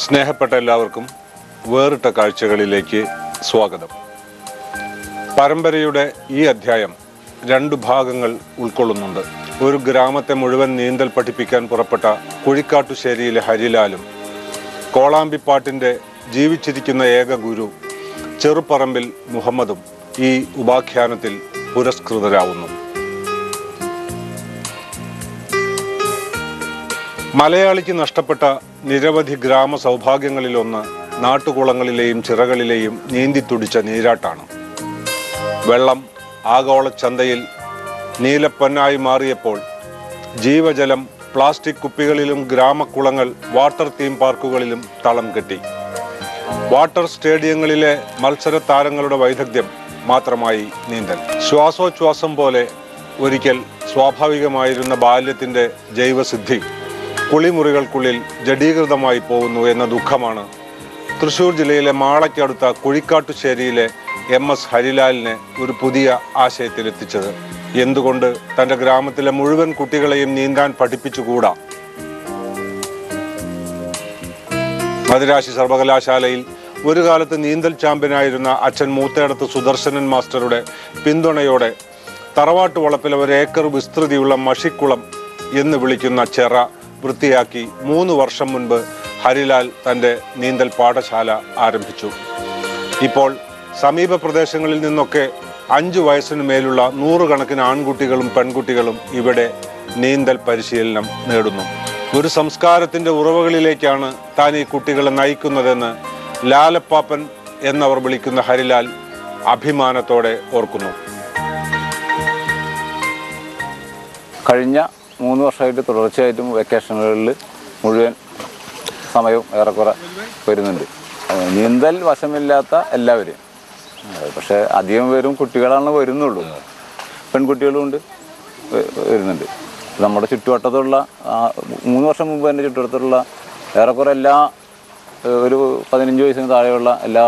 സ്നേഹപ്പെട്ട എല്ലാവർക്കും വേറിട്ട കാഴ്ചകളിലേക്ക് സ്വാഗതം. പരമ്പരയുടെ ഈ അധ്യായം 2 ഭാഗങ്ങൾ ഉൾക്കൊള്ളുന്നുണ്ട്. ഒരു ഗ്രാമത്തെ മുഴുവൻ നീന്തൽ പഠിപ്പിക്കാൻ പുറപ്പെട്ട കുഴിക്കാട്ടുശ്ശേരിയിലെ ഹരിലാലും കോളാമ്പിപ്പാട്ടിൻ്റെ ജീവിച്ചിരിക്കുന്ന ഏക ഗുരു ചെറുപറമ്പിൽ മുഹമ്മദും ഈ ഉപാഖ്യാനത്തിൽ പുരസ്കൃതരാവുന്നു. മലയാളിക്ക് നഷ്ടപ്പെട്ട നിരവധി ഗ്രാമ സൗഭാഗ്യങ്ങളിലൊന്ന് നാട്ടുകുളങ്ങളിലെയും ചിറകളിലെയും നീന്തിത്തുടിച്ച നീരാട്ടാണ്. വെള്ളം ആഗോള ചന്തയിൽ നീലപ്പൊന്നായി മാറിയപ്പോൾ ജീവജലം പ്ലാസ്റ്റിക് കുപ്പികളിലും ഗ്രാമക്കുളങ്ങൾ വാട്ടർ തീം പാർക്കുകളിലും തളം കെട്ടി. വാട്ടർ സ്റ്റേഡിയങ്ങളിലെ മത്സര താരങ്ങളുടെ വൈദഗ്ധ്യം മാത്രമായി നീന്തൽ. ശ്വാസോച്ഛ്വാസം പോലെ ഒരിക്കൽ സ്വാഭാവികമായിരുന്ന ബാല്യത്തിൻ്റെ ജൈവസിദ്ധി കുളിമുറികൾക്കുള്ളിൽ ജഡീകൃതമായി പോകുന്നു എന്ന ദുഃഖമാണ് തൃശ്ശൂർ ജില്ലയിലെ മാളയ്ക്കടുത്ത കുഴിക്കാട്ടുശ്ശേരിയിലെ MS ഹരിലാലിനെ ഒരു പുതിയ ആശയത്തിലെത്തിച്ചത്. എന്തുകൊണ്ട് തൻ്റെ ഗ്രാമത്തിലെ മുഴുവൻ കുട്ടികളെയും നീന്താൻ പഠിപ്പിച്ചുകൂടാ? മദിരാശി സർവകലാശാലയിൽ ഒരു കാലത്ത് നീന്തൽ ചാമ്പ്യനായിരുന്ന അച്ഛൻ മൂത്തേടത്ത് സുദർശനൻ മാസ്റ്ററുടെ പിന്തുണയോടെ തറവാട്ട് വളപ്പിലെ 1 ഏക്കർ വിസ്തൃതിയുള്ള മഷിക്കുളം എന്ന് വിളിക്കുന്ന ചെറ വൃത്തിയാക്കി 3 വർഷം മുൻപ് ഹരിലാൽ തൻ്റെ നീന്തൽ പാഠശാല ആരംഭിച്ചു. ഇപ്പോൾ സമീപ പ്രദേശങ്ങളിൽ നിന്നൊക്കെ 5 വയസ്സിന് മേലുള്ള 100 കണക്കിന് ആൺകുട്ടികളും പെൺകുട്ടികളും ഇവിടെ നീന്തൽ പരിശീലനം നേടുന്നു. ഒരു സംസ്കാരത്തിൻ്റെ ഉറവകളിലേക്കാണ് താൻ ഈ കുട്ടികളെ നയിക്കുന്നതെന്ന് ലാലപ്പാപ്പൻ എന്നവർ വിളിക്കുന്ന ഹരിലാൽ അഭിമാനത്തോടെ ഓർക്കുന്നു. കഴിഞ്ഞ 3 വർഷമായിട്ട് തുടർച്ചയായിട്ടും വെക്കേഷനുകളിൽ മുഴുവൻ സമയവും ഏറെക്കുറെ വരുന്നുണ്ട്. നീന്തൽ വശമില്ലാത്ത എല്ലാവരും, പക്ഷേ അധികം പേരും കുട്ടികളാണ് വരുന്നുള്ളൂ. പെൺകുട്ടികളും ഉണ്ട്, വരുന്നുണ്ട്. നമ്മുടെ ചുറ്റുവട്ടത്തുള്ള 3 വർഷം മുമ്പ് തന്നെ ചുറ്റുവട്ടത്തുള്ള ഏറെക്കുറെ എല്ലാ ഒരു 15 വയസ്സിന് താഴെയുള്ള എല്ലാ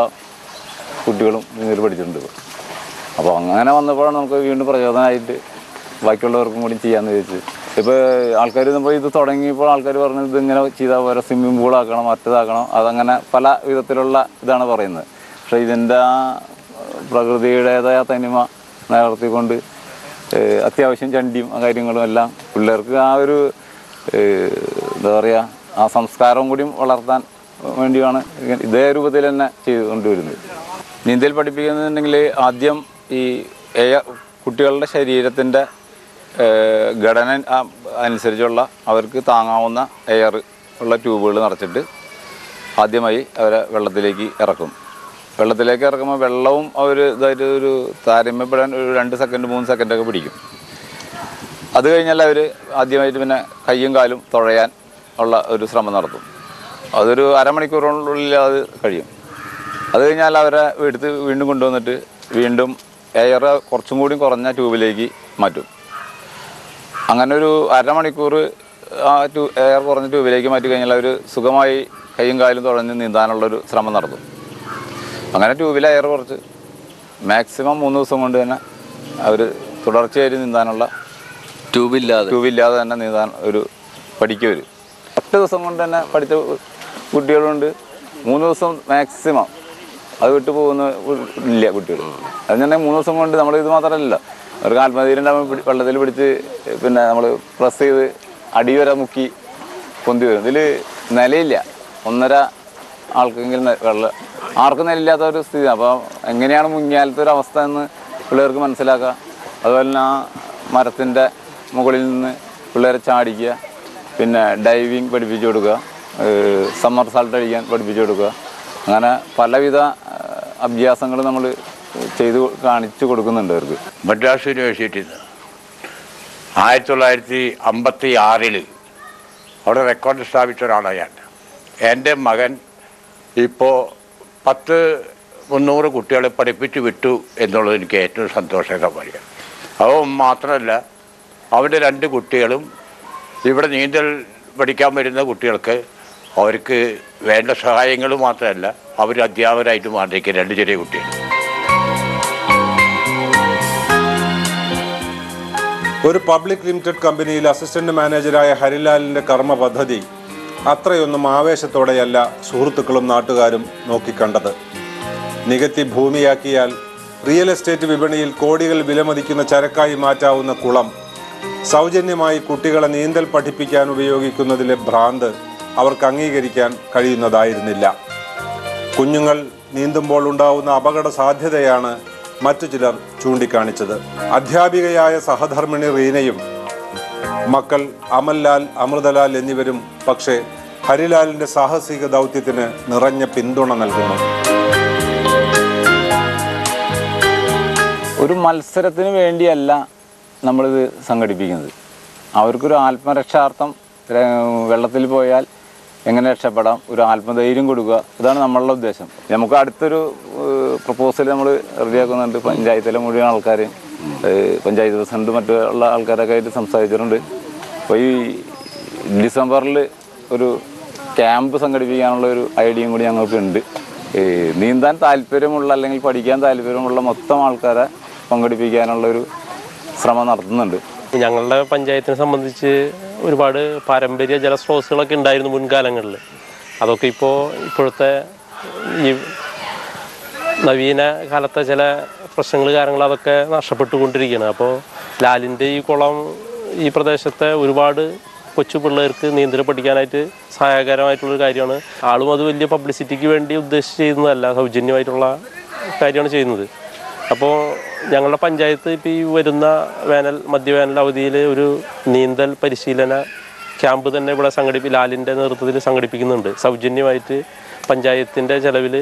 കുട്ടികളും നീന്തൽ പഠിച്ചിട്ടുണ്ട്. അപ്പോൾ അങ്ങനെ വന്നപ്പോഴാണ് നമുക്ക് വീണ്ടും പ്രചോദനമായിട്ട് ബാക്കിയുള്ളവർക്കും കൂടി ചെയ്യാമെന്ന് വിചാരിച്ചു. ഇപ്പോൾ ആൾക്കാർ നമ്മൾ ഇത് തുടങ്ങിയപ്പോൾ ആൾക്കാർ പറഞ്ഞത് ഇതിങ്ങനെ ചെയ്താൽ പോലെ സ്വിമ്മിംഗ് പൂളാക്കണം, മറ്റേതാക്കണം, അതങ്ങനെ പല വിധത്തിലുള്ള ഇതാണ് പറയുന്നത്. പക്ഷേ ഇതിൻ്റെ പ്രകൃതിയുടേതായ തനിമ നിലനിർത്തിക്കൊണ്ട് അത്യാവശ്യം ചണ്ടിയും കാര്യങ്ങളും എല്ലാം പിള്ളേർക്ക് ആ ഒരു എന്താ പറയുക, ആ സംസ്കാരം കൂടി വളർത്താൻ വേണ്ടിയാണ് ഇതേ രൂപത്തിൽ തന്നെ ചെയ്തുകൊണ്ടുവരുന്നത്. നീന്തൽ പഠിപ്പിക്കുന്നുണ്ടെങ്കിൽ ആദ്യം ഈ കുട്ടികളുടെ ശരീരത്തിൻ്റെ ഘടന അനുസരിച്ചുള്ള അവർക്ക് താങ്ങാവുന്ന എയർ ഉള്ള ട്യൂബുകൾ നിറച്ചിട്ട് ആദ്യമായി അവരെ വെള്ളത്തിലേക്ക് ഇറക്കും. വെള്ളത്തിലേക്ക് ഇറക്കുമ്പോൾ വെള്ളവും അവർ ഇതായിട്ട് ഒരു താരതമ്യപ്പെടാൻ ഒരു 2 സെക്കൻഡ് 3 സെക്കൻഡൊക്കെ പിടിക്കും. അത് കഴിഞ്ഞാൽ അവർ ആദ്യമായിട്ട് പിന്നെ കയ്യും കാലും തുഴയാൻ ഉള്ള ഒരു ശ്രമം നടത്തും. അതൊരു അരമണിക്കൂറിനുള്ളിൽ അത് കഴിയും. അത് കഴിഞ്ഞാൽ അവരെ എടുത്ത് വീണ്ടും കൊണ്ടുവന്നിട്ട് വീണ്ടും എയർ കുറച്ചും കൂടി കുറഞ്ഞ ട്യൂബിലേക്ക് മാറ്റും. അങ്ങനെ ഒരു അരമണിക്കൂർ ആ എയർ കുറഞ്ഞ ട്യൂബിലേക്ക് മാറ്റി കഴിഞ്ഞാൽ അവർ സുഖമായി കൈയും കാലും തുഴഞ്ഞ് നീന്താനുള്ളൊരു ശ്രമം നടത്തും. അങ്ങനെ ട്യൂബിൽ എയർ കുറച്ച് മാക്സിമം 3 ദിവസം കൊണ്ട് തന്നെ അവർ തുടർച്ചയായിട്ട് നീന്താനുള്ള ട്യൂബില്ലാതെ തന്നെ നീന്താൻ ഒരു പഠിക്കും. 8 ദിവസം കൊണ്ട് തന്നെ പഠിച്ച കുട്ടികളുണ്ട്. 3 ദിവസം മാക്സിമം അത് വിട്ടു പോകുന്ന ഇല്ല കുട്ടികൾ. അത് തന്നെ 3 ദിവസം കൊണ്ട് നമ്മൾ ഇത് മാത്രമല്ല, അവർക്ക് ആത്മധൈര്യം വെള്ളത്തിൽ പിടിച്ച് പിന്നെ നമ്മൾ പ്രസ് ചെയ്ത് അടി വരെ മുക്കി പൊന്തി വരും. ഇതിൽ നിലയില്ല, 1.5 ആൾക്കെങ്കിലും ആർക്കും നിലയില്ലാത്ത ഒരു സ്ഥിതി. അപ്പോൾ എങ്ങനെയാണ് മുങ്ങിയാലത്തെ ഒരു അവസ്ഥ എന്ന് പിള്ളേർക്ക് മനസ്സിലാക്കുക. അതുപോലെ തന്നെ ആ മരത്തിൻ്റെ മുകളിൽ നിന്ന് പിള്ളേരെ ചാടിക്കുക, പിന്നെ ഡൈവിങ് പഠിപ്പിച്ചു കൊടുക്കുക, സമ്മർ സാൾട്ട് അടിക്കാൻ പഠിപ്പിച്ചു കൊടുക്കുക. അങ്ങനെ പലവിധ അഭ്യാസങ്ങൾ നമ്മൾ ചെയ്ത് കാണിച്ചു കൊടുക്കുന്നുണ്ട് അവർക്ക്. മദ്രാസ് യൂണിവേഴ്സിറ്റിയിൽ നിന്ന് 1956 അവിടെ റെക്കോർഡ് സ്ഥാപിച്ച ഒരാളാണ് ഞാൻ. എൻ്റെ മകൻ ഇപ്പോൾ 10-300 കുട്ടികളെ പഠിപ്പിച്ച് വിട്ടു എന്നുള്ളത് എനിക്ക് ഏറ്റവും സന്തോഷകരമാണ്. അത് മാത്രമല്ല, അവൻ്റെ 2 കുട്ടികളും ഇവിടെ നീന്തൽ പഠിക്കാൻ വരുന്ന കുട്ടികൾക്ക് അവർക്ക് വേണ്ട സഹായങ്ങൾ മാത്രമല്ല, അവർ അധ്യാപകരായിട്ട് മാറിയിരിക്കുക 2 ചെറിയ കുട്ടികൾ. ഒരു പബ്ലിക് ലിമിറ്റഡ് കമ്പനിയിൽ അസിസ്റ്റന്റ് മാനേജരായ ഹരിലാലിന്റെ കർമ്മ പദ്ധതി അത്രയൊന്നും ആവേശത്തോടെയല്ല സുഹൃത്തുക്കളും നാട്ടുകാരും നോക്കിക്കണ്ടത്. നികത്തി ഭൂമിയാക്കിയാൽ റിയൽ എസ്റ്റേറ്റ് വിപണിയിൽ കോടികൾ വിലമതിക്കുന്ന ചരക്കായി മാറ്റാവുന്ന കുളം സൗജന്യമായി കുട്ടികളെ നീന്തൽ പഠിപ്പിക്കാൻ ഉപയോഗിക്കുന്നതിലെ ഭ്രാന്ത് അവർക്ക് അംഗീകരിക്കാൻ കഴിയുന്നതായിരുന്നില്ല. കുഞ്ഞുങ്ങൾ നീന്തുമ്പോൾ ഉണ്ടാവുന്ന അപകട സാധ്യതയാണ് മറ്റു ചിലർ ചൂണ്ടിക്കാണിച്ചത്. അധ്യാപികയായ സഹധർമ്മിണി റീനയും മക്കൾ അമൽലാൽ, അമൃതലാൽ എന്നിവരും പക്ഷേ ഹരിലാലിന്റെ സാഹസിക ദൗത്യത്തിന് നിറഞ്ഞ പിന്തുണ നൽകുന്നു. ഒരു മത്സരത്തിന് വേണ്ടിയല്ല നമ്മളിത് സംഘടിപ്പിക്കുന്നത്. അവർക്കൊരു ആത്മരക്ഷാർത്ഥം, വെള്ളത്തിൽ പോയാൽ എങ്ങനെ രക്ഷപ്പെടാം, ഒരു ആത്മധൈര്യം കൊടുക്കുക, ഇതാണ് നമ്മളുടെ ഉദ്ദേശം. നമുക്ക് അടുത്തൊരു പ്രപ്പോസൽ നമ്മൾ റെഡിയാക്കുന്നുണ്ട്. പഞ്ചായത്തിലെ മുഴുവൻ ആൾക്കാർ, പഞ്ചായത്ത് പ്രസിഡന്റ് മറ്റുള്ള ആൾക്കാരൊക്കെ ആയിട്ട് സംസാരിച്ചിട്ടുണ്ട്. അപ്പോൾ ഈ ഡിസംബറിൽ ഒരു ക്യാമ്പ് സംഘടിപ്പിക്കാനുള്ള ഒരു ഐഡിയയും കൂടി ഞങ്ങൾക്കുണ്ട്. നീന്താൻ താല്പര്യമുള്ള അല്ലെങ്കിൽ പഠിക്കാൻ താല്പര്യമുള്ള മൊത്തം ആൾക്കാരെ പങ്കെടുപ്പിക്കാനുള്ളൊരു ശ്രമം നടത്തുന്നുണ്ട്. ഞങ്ങളുടെ പഞ്ചായത്തിനെ സംബന്ധിച്ച് ഒരുപാട് പാരമ്പര്യ ജലസ്രോതസ്സുകളൊക്കെ ഉണ്ടായിരുന്നു മുൻകാലങ്ങളിൽ. അതൊക്കെ ഇപ്പോഴത്തെ ഈ നവീന കാലത്തെ ചില പ്രശ്നങ്ങൾ കാരണങ്ങൾ അതൊക്കെ നഷ്ടപ്പെട്ടുകൊണ്ടിരിക്കുകയാണ്. അപ്പോൾ ലാലിൻ്റെ ഈ കുളം ഈ പ്രദേശത്തെ ഒരുപാട് കൊച്ചു പിള്ളേർക്ക് നീന്തൽ പഠിക്കാനായിട്ട് സഹായകരമായിട്ടുള്ളൊരു കാര്യമാണ്. ആളും അത് വലിയ പബ്ലിസിറ്റിക്ക് വേണ്ടി ഉദ്ദേശിച്ച് ചെയ്യുന്നതല്ല, സൗജന്യമായിട്ടുള്ള കാര്യമാണ് ചെയ്യുന്നത്. അപ്പോൾ ഞങ്ങളുടെ പഞ്ചായത്ത് ഇപ്പോൾ ഈ വരുന്ന മധ്യവേനൽ അവധിയിൽ ഒരു നീന്തൽ പരിശീലന ക്യാമ്പ് തന്നെ ഇവിടെ ലാലിൻ്റെ നേതൃത്വത്തിൽ സംഘടിപ്പിക്കുന്നുണ്ട്. സൗജന്യമായിട്ട് പഞ്ചായത്തിൻ്റെ ചെലവിൽ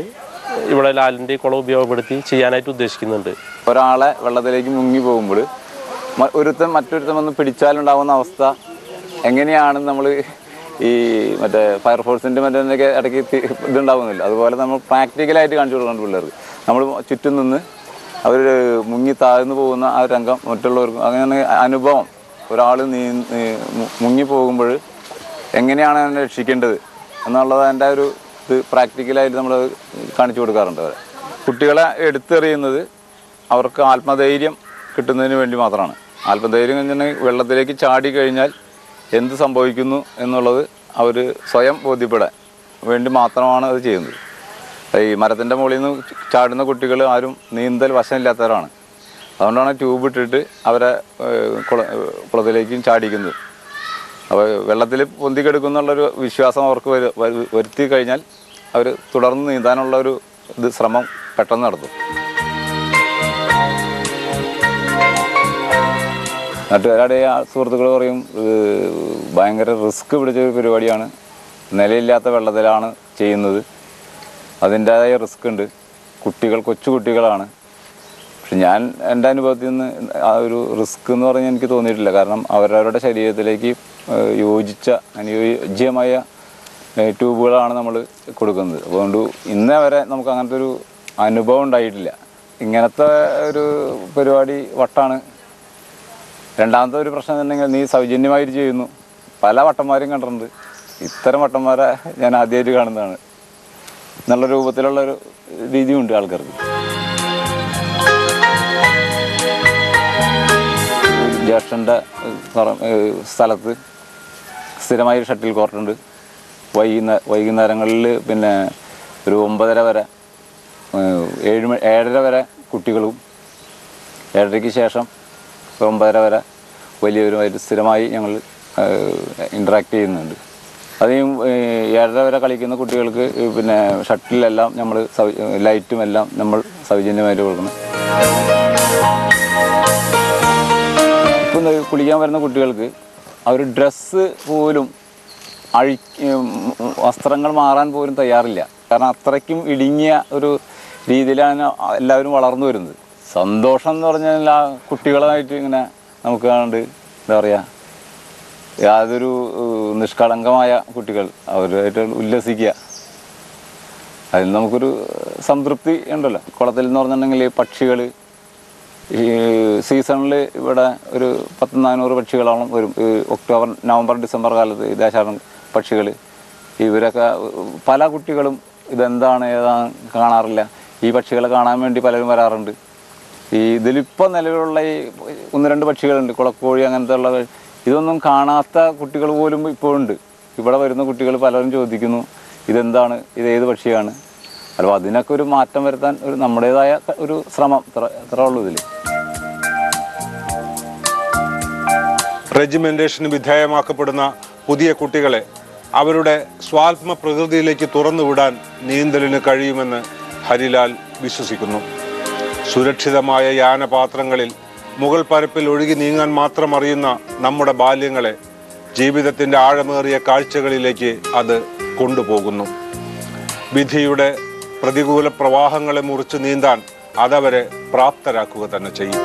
ഇവിടെ ലാലിൻ്റെ കുളം ഉപയോഗപ്പെടുത്തി ചെയ്യാനായിട്ട് ഉദ്ദേശിക്കുന്നുണ്ട്. ഒരാളെ വെള്ളത്തിലേക്ക് മുങ്ങി പോകുമ്പോൾ മറ്റൊരുത്തൻ വന്ന് പിടിച്ചാലുണ്ടാകുന്ന അവസ്ഥ എങ്ങനെയാണ് നമ്മൾ ഈ മറ്റേ ഫയർഫോഴ്സിൻ്റെ മറ്റേ ഇടയ്ക്ക് ഇതുണ്ടാകുന്നില്ല, അതുപോലെ നമ്മൾ പ്രാക്ടിക്കലായിട്ട് കാണിച്ചു കൊടുക്കണം പിള്ളേർക്ക്. നമ്മൾ ചുറ്റും നിന്ന് അവർ മുങ്ങി താഴ്ന്നു പോകുന്ന ആ രംഗം മറ്റുള്ളവർക്ക് അങ്ങനെ അനുഭവം, ഒരാൾ മുങ്ങി പോകുമ്പോൾ എങ്ങനെയാണ് അതിനെ രക്ഷിക്കേണ്ടത് എന്നുള്ളത് അതിൻ്റെ ഒരു ഇത് പ്രാക്ടിക്കലായിട്ട് നമ്മൾ കാണിച്ചു കൊടുക്കാറുണ്ട്. അവരെ കുട്ടികളെ എടുത്തെറിയുന്നത് അവർക്ക് ആത്മധൈര്യം കിട്ടുന്നതിന് വേണ്ടി മാത്രമാണ്. ആത്മധൈര്യം കഴിഞ്ഞിട്ടുണ്ടെങ്കിൽ വെള്ളത്തിലേക്ക് ചാടി കഴിഞ്ഞാൽ എന്ത് സംഭവിക്കുന്നു എന്നുള്ളത് അവർ സ്വയം ബോധ്യപ്പെടാൻ വേണ്ടി മാത്രമാണ് അത് ചെയ്യുന്നത്. ഈ മരത്തിൻ്റെ മുകളിൽ നിന്ന് ചാടുന്ന കുട്ടികൾ ആരും നീന്തൽ വശമില്ലാത്തവരാണ്. അതുകൊണ്ടാണ് ട്യൂബ് ഇട്ടിട്ട് അവരെ കുളത്തിലേക്കും ചാടിക്കുന്നത്. അപ്പോൾ വെള്ളത്തിൽ പൊന്തിക്കെടുക്കുന്നുള്ളൊരു വിശ്വാസം അവർക്ക് വരുത്തി കഴിഞ്ഞാൽ അവർ തുടർന്ന് നീന്താനുള്ളൊരു ശ്രമം പെട്ടെന്ന് നടത്തും. നാട്ടുകാരുടെ സുഹൃത്തുക്കൾ പറയും ഭയങ്കര റിസ്ക് പിടിച്ചൊരു പരിപാടിയാണ്, നിലയില്ലാത്ത വെള്ളത്തിലാണ് ചെയ്യുന്നത്, അതിൻ്റേതായ റിസ്ക് ഉണ്ട്, കൊച്ചു കുട്ടികളാണ്. പക്ഷെ ഞാൻ എൻ്റെ അനുഭവത്തിൽ നിന്ന് ആ ഒരു റിസ്ക് എന്ന് പറഞ്ഞാൽ എനിക്ക് തോന്നിയിട്ടില്ല. കാരണം അവരവരുടെ ശരീരത്തിലേക്ക് അനുയോജ്യമായ ട്യൂബുകളാണ് നമ്മൾ കൊടുക്കുന്നത്. അതുകൊണ്ട് ഇന്നേ വരെ നമുക്ക് അങ്ങനത്തെ ഒരു അനുഭവം ഉണ്ടായിട്ടില്ല. ഇങ്ങനത്തെ ഒരു പരിപാടി വട്ടാണ്. രണ്ടാമത്തെ ഒരു പ്രശ്നം എന്നുണ്ടെങ്കിൽ നീ സൗജന്യമായിട്ട് ചെയ്യുന്നു. പല വട്ടന്മാരും കണ്ടിട്ടുണ്ട്, ഇത്തരം വട്ടന്മാരെ ഞാൻ ആദ്യമായിട്ട് കാണുന്നതാണ് എന്നുള്ള രൂപത്തിലുള്ളൊരു രീതിയുണ്ട് ആൾക്കാർക്ക്. ജ്യേഷ്ഠൻ്റെ സ്ഥലത്ത് സ്ഥിരമായൊരു ഷട്ടിൽ കോർട്ടുണ്ട്. വൈകുന്നേരങ്ങളിൽ പിന്നെ ഒരു 9:30 വരെ 7:30 വരെ കുട്ടികളും 7:30 ശേഷം 9:30 വരെ വലിയവരുമായിട്ട് സ്ഥിരമായി ഞങ്ങൾ ഇൻട്രാക്ട് ചെയ്യുന്നുണ്ട്. അധികം 7:30 വരെ കളിക്കുന്ന കുട്ടികൾക്ക് പിന്നെ ഷട്ടിലെല്ലാം നമ്മൾ ലൈറ്റും എല്ലാം നമ്മൾ സൗജന്യമായിട്ട് കൊടുക്കണം. ഇപ്പം കുളിക്കാൻ വരുന്ന കുട്ടികൾക്ക് അവർ ഡ്രസ്സ് പോലും വസ്ത്രങ്ങൾ മാറാൻ പോലും തയ്യാറില്ല. കാരണം അത്രയ്ക്കും ഇടുങ്ങിയ ഒരു രീതിയിലാണ് എല്ലാവരും വളർന്നു വരുന്നത്. സന്തോഷം എന്ന് പറഞ്ഞാൽ ആ കുട്ടികളായിട്ട് ഇങ്ങനെ നമുക്ക് കാണുന്നുണ്ട്, എന്താ പറയുക, യാതൊരു നിഷ്കളങ്കമായ കുട്ടികൾ അവരുമായിട്ട് ഉല്ലസിക്കുക, അതിൽ നമുക്കൊരു സംതൃപ്തി ഉണ്ടല്ലോ. കുളത്തിൽ എന്ന് പറഞ്ഞിട്ടുണ്ടെങ്കിൽ പക്ഷികൾ ഈ സീസണിൽ ഇവിടെ ഒരു 100-400 പക്ഷികളോളം വരും. ഒക്ടോബർ, നവംബർ, ഡിസംബർ കാലത്ത് ദേശാടന പക്ഷികൾ. ഇവരൊക്കെ പല കുട്ടികളും ഇതെന്താണ് ഏതാണ് കാണാറില്ല. ഈ പക്ഷികളെ കാണാൻ വേണ്ടി പലരും വരാറുണ്ട്. ഇതിലിപ്പോൾ നിലവിലുള്ള ഈ 1-2 പക്ഷികളുണ്ട്, കുളക്കോഴി അങ്ങനത്തെ ഉള്ള, ഇതൊന്നും കാണാത്ത കുട്ടികൾ പോലും ഇപ്പോഴുണ്ട്. ഇവിടെ വരുന്ന കുട്ടികൾ പലരും ചോദിക്കുന്നു ഇതെന്താണ്, ഇത് ഏത് പക്ഷിയാണ്. അപ്പോൾ അതിനൊക്കെ ഒരു മാറ്റം വരുത്താൻ ഒരു നമ്മുടേതായ ഒരു ശ്രമം ഇത്ര ഉള്ളൂ ഇതിൽ. റെജിമെന്റേഷന് വിധേയമാക്കപ്പെടുന്ന പുതിയ കുട്ടികളെ അവരുടെ സ്വാത്മ പ്രകൃതിയിലേക്ക് തുറന്നുവിടാൻ നീന്തലിന് കഴിയുമെന്ന് ഹരിലാൽ വിശ്വസിക്കുന്നു. സുരക്ഷിതമായ യാനപാത്രങ്ങളിൽ മുകൾ പരപ്പിൽ ഒഴുകി നീങ്ങാൻ മാത്രം അറിയുന്ന നമ്മുടെ ബാല്യങ്ങളെ ജീവിതത്തിൻ്റെ ആഴമേറിയ കാഴ്ചകളിലേക്ക് അത് കൊണ്ടുപോകുന്നു. വിധിയുടെ പ്രതികൂല പ്രവാഹങ്ങളെ മുറിച്ച് നീന്താൻ അതവരെ പ്രാപ്തരാക്കുക തന്നെ ചെയ്യും.